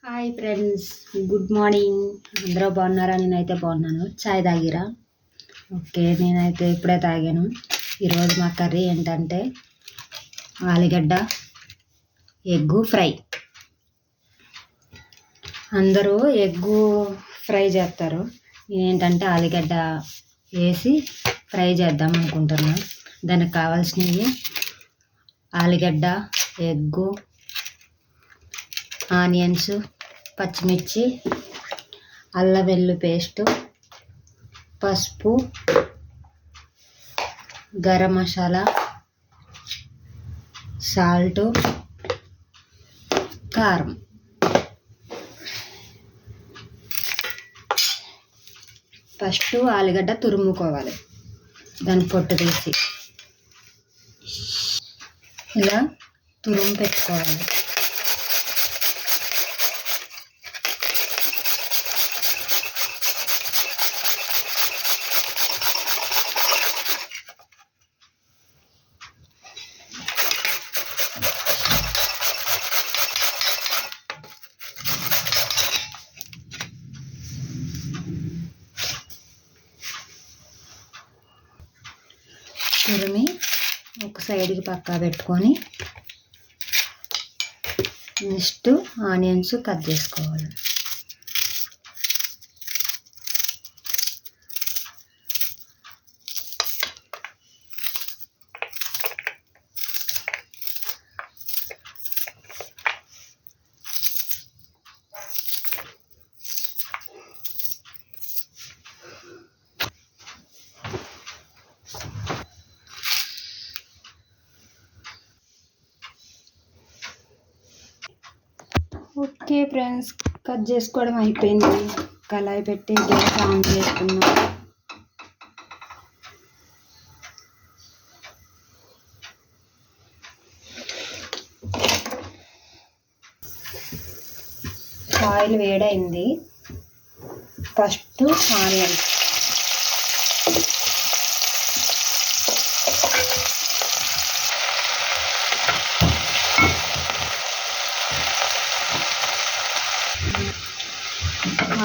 Hi friends, good morning. అందరూ బాగున్నారా? నేనైతే బాగున్నాను. చాయ్ తాగిరా? ఓకే, నేనైతే ఇప్పుడే తాగాను. ఈరోజు మా కర్రీ ఏంటంటే ఆలుగడ్డ ఎగ్గు ఫ్రై. అందరూ ఎగ్గు ఫ్రై చేస్తారు, నేనేంటంటే ఆలుగడ్డ వేసి ఫ్రై చేద్దాం అనుకుంటున్నా. దానికి కావాల్సినవి ఆలుగడ్డ, ఎగ్గు, ఆనియన్స్, పచ్చిమిర్చి, అల్లం వెల్లుల్లి పేస్టు, పసుపు, గరం మసాలా, సాల్టు, కారం. ఫస్ట్ ఆలుగడ్డ తురుముకోవాలి, దాని పొట్టు తీసి ఇలా తురుము పెట్టుకోవాలి. తురిమి ఒక సైడ్కి పక్కా పెట్టుకొని నెక్స్ట్ ఆనియన్స్ కట్ చేసుకోవాలి. ఓకే ఫ్రెండ్స్, కట్ చేసుకోవడం అయిపోయింది. కళాయి పెట్టి గ్యాస్ ఆన్ చేసుకున్నాం. ఆయిల్ వేడైంది. ఫస్ట్ ఆనియన్స్,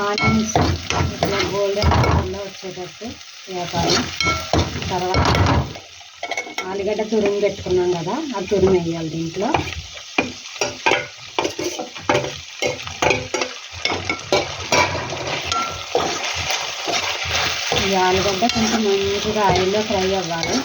ఆనియన్స్ ఇట్లా గోల్డెన్ కలర్లో వచ్చేటట్టు వేపాలి. తర్వాత ఆలుగడ్డ తురుము పెట్టుకున్నాం కదా, ఆ తురుము వేయాలి దీంట్లో. ఈ ఆలుగడ్డ కొంచెం మంచిగా ఆయిల్లో ఫ్రై అవ్వాలి.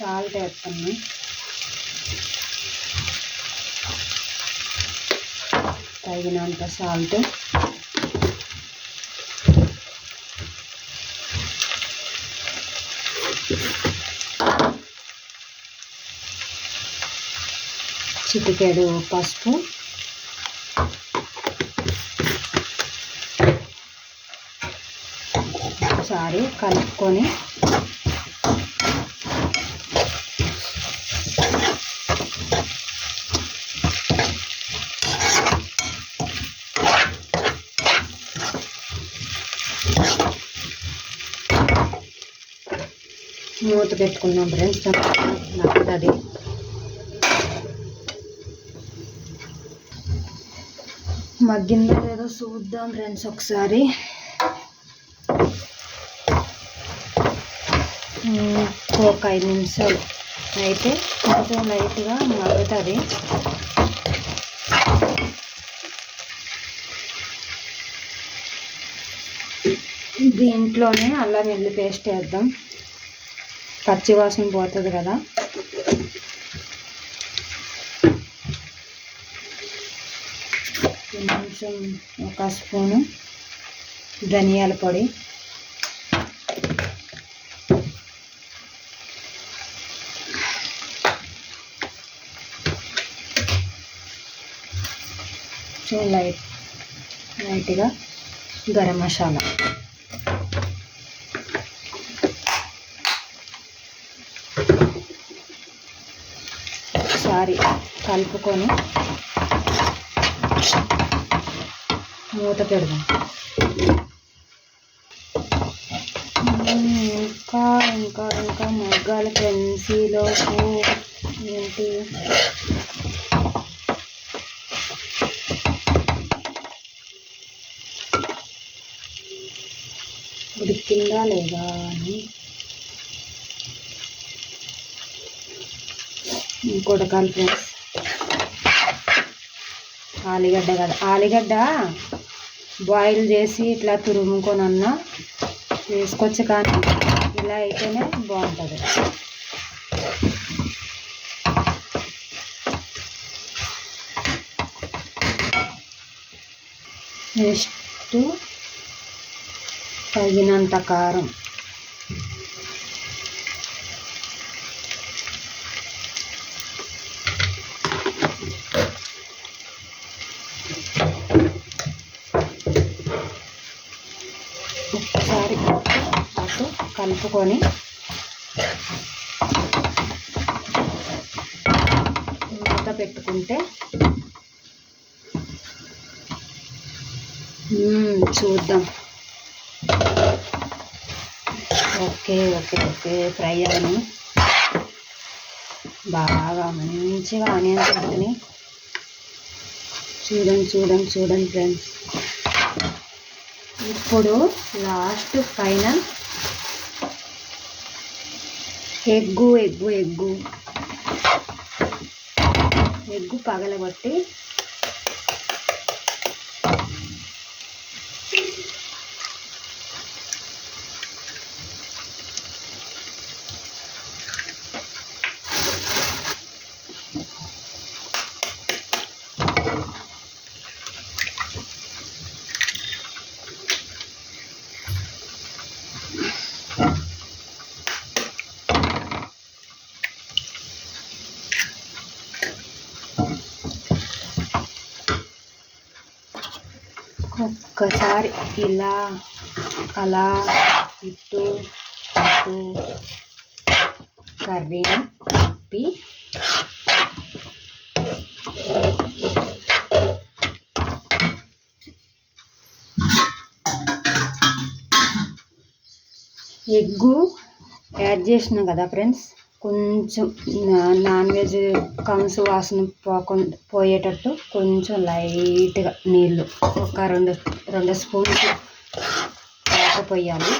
సాల్ట్ వేస్తాను, తగినంత సాల్ట్. చిటికెడు పసుపు, ఒకసారి కలుపుకొని మూత పెట్టుకున్నాం ఫ్రెండ్స్. నచ్చుతుంది. మగ్గిందో లేదో చూద్దాం ఫ్రెండ్స్ ఒకసారి. ఒక 5 నిమిషాలు అయితే కొంచెం లైట్గా మగ్గుతుంది. దీంట్లోనే అల్లం వెల్లుల్లి పేస్ట్ వేద్దాం, పచ్చివాసన పోతుంది కదా. కొంచెం ఒక స్పూను ధనియాల పొడి, లైట్గా గరం మసాలా, ఒకసారి కలుపుకొని మూత పెడదాం. ఇంకా ఇంకా ఇంకా మగ్గాలి ఫ్రెండ్స్. ఈలోపు ఏంటి ఉడికిందా లేదా అని ఇంకొడకాలి ఫ్రెండ్స్. ఆలుగడ్డ కదా, ఆలుగడ్డ బాయిల్ చేసి ఇట్లా తురుముకొని అన్నా వేసుకోవచ్చు, కానీ ఇలా అయితేనే బాగుంటుంది. నెక్స్ట్ తగినంత కారం, ఒకసారి అటు కలుపుకొని మూత పెట్టుకుంటే చూద్దాం. ఓకే ఓకే ఓకే ఫ్రై అవ్వని బాగా మంచిగా ఆనియన్స్ పెట్టుకుని చూడండి చూడండి చూడండి ఫ్రెండ్స్. ఇప్పుడు last final egg egg egg egg పగలగొట్టి ఒక్కసారి ఇలా అలా ఇటు అటు కర్రీని తిప్పి ఎగ్గు యాడ్ చేసినాం కదా ఫ్రెండ్స్, కొంచెం నాన్ వెజ్ కంసు వాసన పోయేటట్టు కొంచెం లైట్గా నీళ్ళు ఒక రెండు స్పూన్స్ పోయాలి.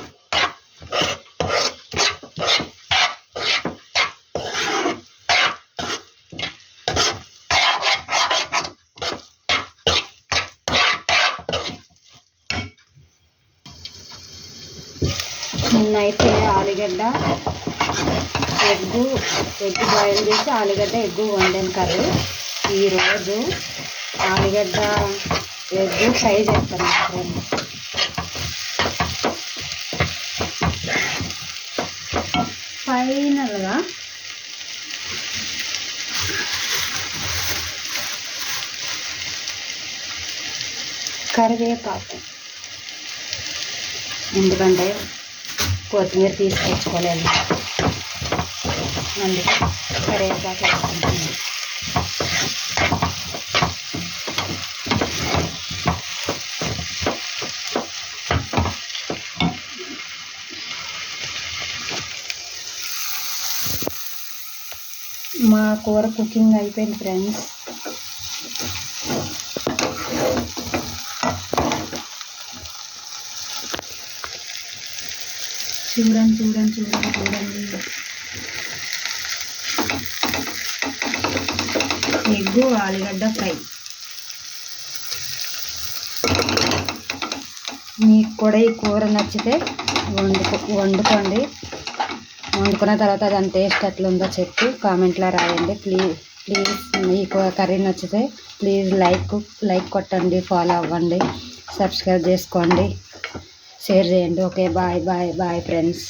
నిన్నైతే ఆలుగడ్డ ఎగ్గు బాయిల్ చేసి ఆలుగడ్డ ఎగ్గు వండాను కర్రీ. ఈరోజు ఆలుగడ్డ ఎగ్గు ఫ్రై చేస్తాను. ఫైనల్గా కరివేపాకు, ఎందుకంటే కొత్తిమీర తీసుకొచ్చుకోలేదు, అందుకే కరివేపాకు వేసుకుంటుంది. మా కూర కుకింగ్ అయిపోయింది ఫ్రెండ్స్. చూడండి చూడండి చూడండి చూడండి. ఎగ్గు ఆలుగడ్డ ఫ్రై. మీకు కూడా ఈ కూర నచ్చితే వండుకోండి. వండుకున్న తర్వాత దాని టేస్ట్ ఎట్లుందో చెప్పి కామెంట్లో రాయండి. ప్లీజ్ ఈ కర్రీ నచ్చితే ప్లీజ్ లైక్ కొట్టండి, ఫాలో అవ్వండి, సబ్స్క్రైబ్ చేసుకోండి, షేర్ చేయండి. Okay bye bye bye friends.